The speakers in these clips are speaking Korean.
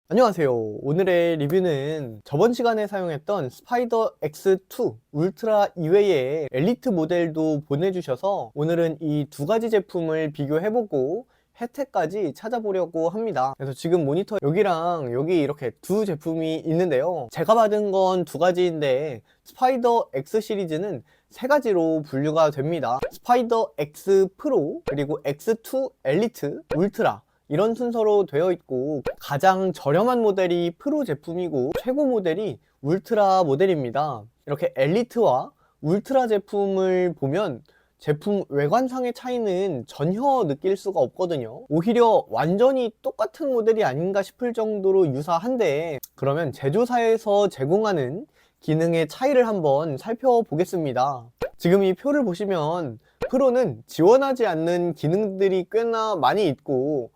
안녕하세요. 오늘의 리뷰는 저번 시간에 사용했던 스파이더 X2 울트라 이외에 엘리트 모델도 보내주셔서 오늘은 이 두 가지 제품을 비교해보고 혜택까지 찾아보려고 합니다. 그래서 지금 모니터 여기랑 여기 이렇게 두 제품이 있는데요. 제가 받은 건 두 가지인데 스파이더 X 시리즈는 세 가지로 분류가 됩니다. 스파이더 X 프로, 그리고 X2 엘리트, 울트라 이런 순서로 되어 있고, 가장 저렴한 모델이 프로 제품이고 최고 모델이 울트라 모델입니다. 이렇게 엘리트와 울트라 제품을 보면 제품 외관상의 차이는 전혀 느낄 수가 없거든요. 오히려 완전히 똑같은 모델이 아닌가 싶을 정도로 유사한데, 그러면 제조사에서 제공하는 기능의 차이를 한번 살펴보겠습니다. 지금 이 표를 보시면 프로는 지원하지 않는 기능들이 꽤나 많이 있고,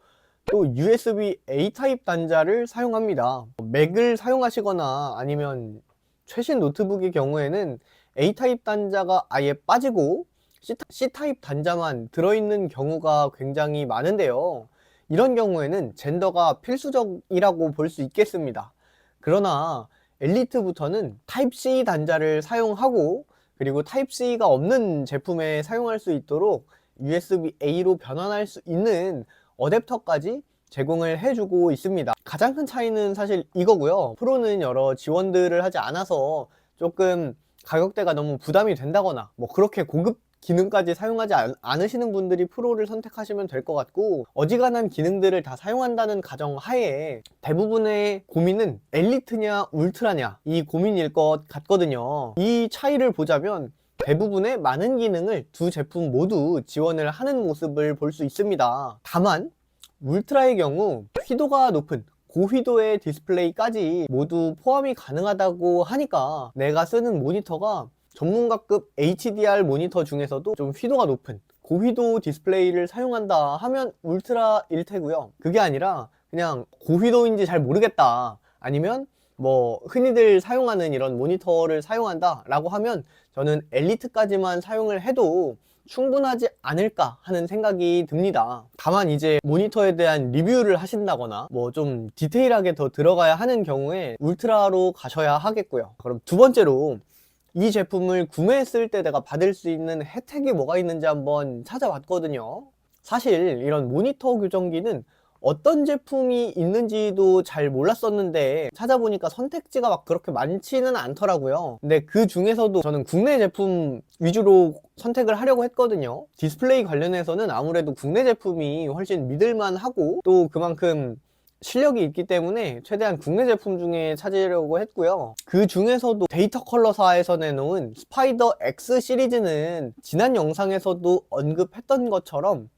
또 USB-A 타입 단자를 사용합니다. 맥을 사용하시거나 아니면 최신 노트북의 경우에는 A 타입 단자가 아예 빠지고 C 타입 단자만 들어있는 경우가 굉장히 많은데요. 이런 경우에는 젠더가 필수적이라고 볼 수 있겠습니다. 그러나 엘리트부터는 타입 C 단자를 사용하고, 그리고 타입 C가 없는 제품에 사용할 수 있도록 USB-A로 변환할 수 있는 어댑터까지 제공을 해주고 있습니다. 가장 큰 차이는 사실 이거고요. 프로는 여러 지원들을 하지 않아서 조금 가격대가 너무 부담이 된다거나 뭐 그렇게 고급 기능까지 사용하지 않으시는 분들이 프로를 선택하시면 될 것 같고, 어지간한 기능들을 다 사용한다는 가정 하에 대부분의 고민은 엘리트냐 울트라냐 이 고민일 것 같거든요. 이 차이를 보자면 대부분의 많은 기능을 두 제품 모두 지원을 하는 모습을 볼 수 있습니다. 다만 울트라의 경우 휘도가 높은 고휘도의 디스플레이까지 모두 포함이 가능하다고 하니까 내가 쓰는 모니터가 전문가급 HDR 모니터 중에서도 좀 휘도가 높은 고휘도 디스플레이를 사용한다 하면 울트라일 테고요. 그게 아니라 그냥 고휘도인지 잘 모르겠다, 아니면 뭐 흔히들 사용하는 이런 모니터를 사용한다 라고 하면 저는 엘리트까지만 사용을 해도 충분하지 않을까 하는 생각이 듭니다. 다만 이제 모니터에 대한 리뷰를 하신다거나 뭐 좀 디테일하게 더 들어가야 하는 경우에 울트라로 가셔야 하겠고요. 그럼 두 번째로, 이 제품을 구매했을 때 내가 받을 수 있는 혜택이 뭐가 있는지 한번 찾아봤거든요. 사실 이런 모니터 교정기는 어떤 제품이 있는지도 잘 몰랐었는데 찾아보니까 선택지가 막 그렇게 많지는 않더라고요. 근데 그 중에서도 저는 국내 제품 위주로 선택을 하려고 했거든요. 디스플레이 관련해서는 아무래도 국내 제품이 훨씬 믿을만하고 또 그만큼 실력이 있기 때문에 최대한 국내 제품 중에 찾으려고 했고요. 그 중에서도 데이터 컬러사에서 내놓은 스파이더 X 시리즈는 지난 영상에서도 언급했던 것처럼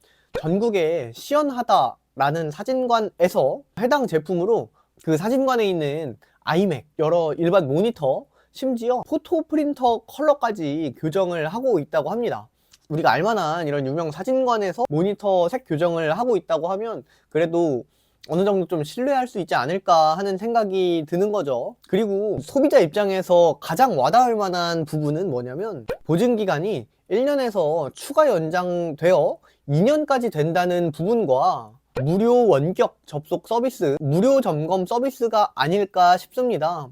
전국에 시연하다 라는 사진관에서 해당 제품으로 그 사진관에 있는 아이맥, 여러 일반 모니터, 심지어 포토 프린터 컬러까지 교정을 하고 있다고 합니다. 우리가 알만한 이런 유명 사진관에서 모니터 색 교정을 하고 있다고 하면 그래도 어느 정도 좀 신뢰할 수 있지 않을까 하는 생각이 드는 거죠. 그리고 소비자 입장에서 가장 와닿을 만한 부분은 뭐냐면 보증기간이 1년에서 추가 연장되어 2년까지 된다는 부분과 무료 원격 접속 서비스, 무료 점검 서비스가 아닐까 싶습니다.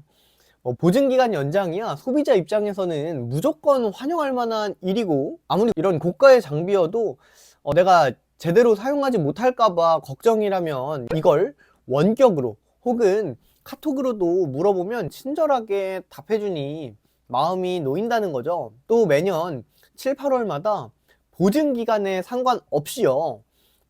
보증기간 연장이야 소비자 입장에서는 무조건 환영할 만한 일이고, 아무리 이런 고가의 장비여도 내가 제대로 사용하지 못할까봐 걱정이라면 이걸 원격으로 혹은 카톡으로도 물어보면 친절하게 답해주니 마음이 놓인다는 거죠. 또 매년 7, 8월마다 보증기간에 상관없이요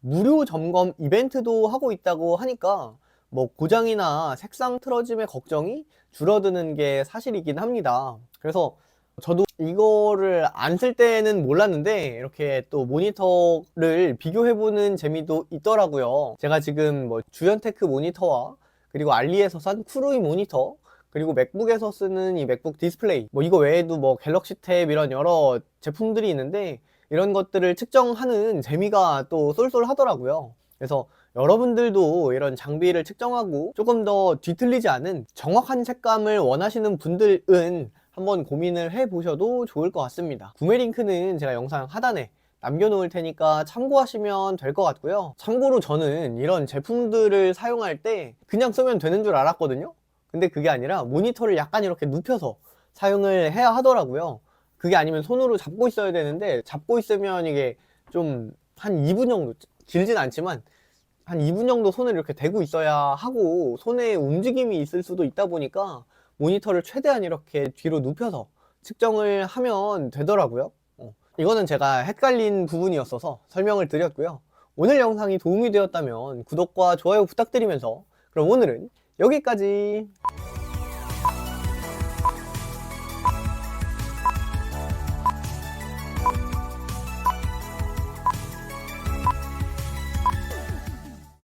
무료 점검 이벤트도 하고 있다고 하니까 뭐 고장이나 색상 틀어짐의 걱정이 줄어드는 게 사실이긴 합니다. 그래서 저도 이거를 안 쓸 때는 몰랐는데 이렇게 또 모니터를 비교해보는 재미도 있더라고요. 제가 지금 뭐 주연테크 모니터와 그리고 알리에서 산 쿠루이 모니터, 그리고 맥북에서 쓰는 이 맥북 디스플레이, 뭐 이거 외에도 뭐 갤럭시 탭 이런 여러 제품들이 있는데 이런 것들을 측정하는 재미가 또 쏠쏠하더라고요. 그래서 여러분들도 이런 장비를 측정하고 조금 더 뒤틀리지 않은 정확한 색감을 원하시는 분들은 한번 고민을 해보셔도 좋을 것 같습니다. 구매 링크는 제가 영상 하단에 남겨놓을 테니까 참고하시면 될 것 같고요. 참고로 저는 이런 제품들을 사용할 때 그냥 쓰면 되는 줄 알았거든요. 근데 그게 아니라 모니터를 약간 이렇게 눕혀서 사용을 해야 하더라고요. 그게 아니면 손으로 잡고 있어야 되는데, 잡고 있으면 이게 좀 한 2분 정도, 길진 않지만 한 2분 정도 손을 이렇게 대고 있어야 하고 손에 움직임이 있을 수도 있다 보니까 모니터를 최대한 이렇게 뒤로 눕혀서 측정을 하면 되더라고요. 이거는 제가 헷갈린 부분이었어서 설명을 드렸고요. 오늘 영상이 도움이 되었다면 구독과 좋아요 부탁드리면서, 그럼 오늘은 여기까지.